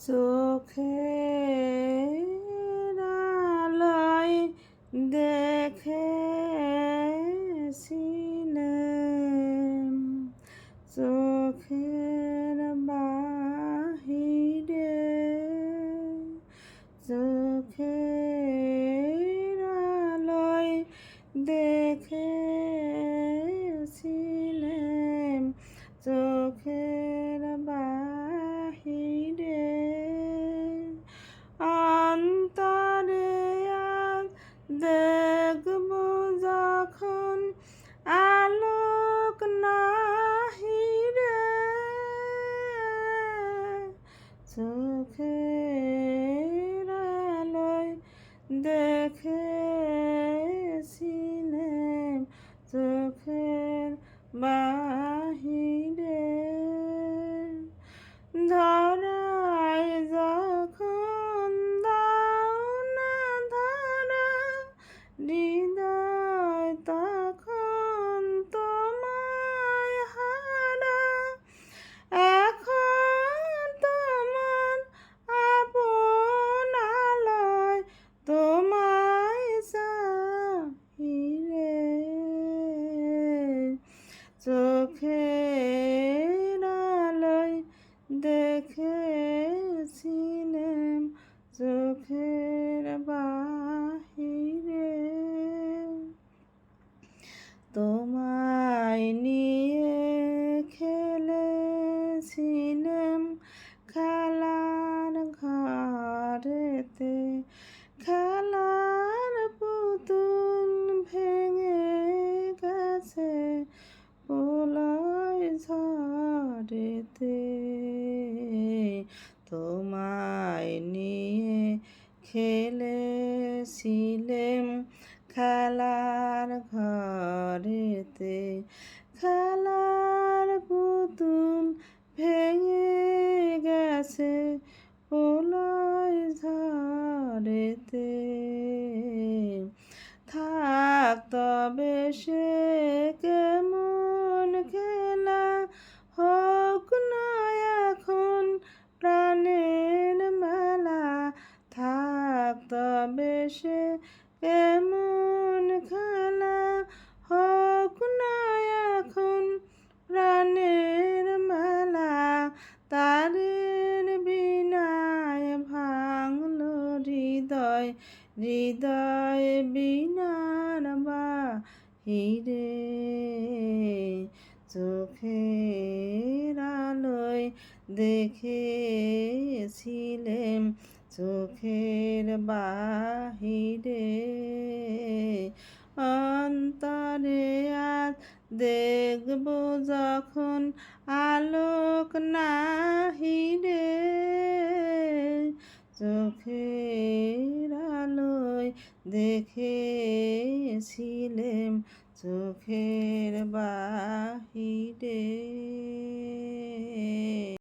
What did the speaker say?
চোখের আলোয় দেখেছিলাম, চোখের বাহিরে, চোখের আলোয় দেখেছিলাম, চোখের বাহিরে অন্তরে আজ দেখব যখন আলোক নাহিরে, চোখের আলোয় দেখেছিলাম, চোখের বাহিরে ধরায় যখন দাও না ধরা, হৃদয় তখন তোমায় হারা, এখন তোমার আপন আলোয় তোমায় চাহিরে, চোখের আলোয় দেখেছিলাম, চোখের বাহিরে তোমায় নিয়ে খেলেছিলাম খেলার ঘরেতে, খেলার পুতুল ভেঙে গেছে প্রলয় ঝড়েতে, তোমায় নিয়ে খেলেছিলাম খেলার ঘরেতে, খেলার পুতুল ভেঙে গেছে প্রলয় ঝড়েতে, থাক তবে সে কেমন খেলা, হোক না এখন প্রাণের মেলা, থাক তবে সে কেমন খেলা, হোক না এখন প্রাণের মেলা, তারের বিনায় ভাঙলো হৃদয়, হৃদয় বিনার বাহিরে, চোখের আলোয় দেখেছিলাম, চোখের বাহিরে অন্তরে আজ দেখব যখন আলোক নাহিরে, চোখের আলোয় দেখেছিলাম, চোখের বাহিরে।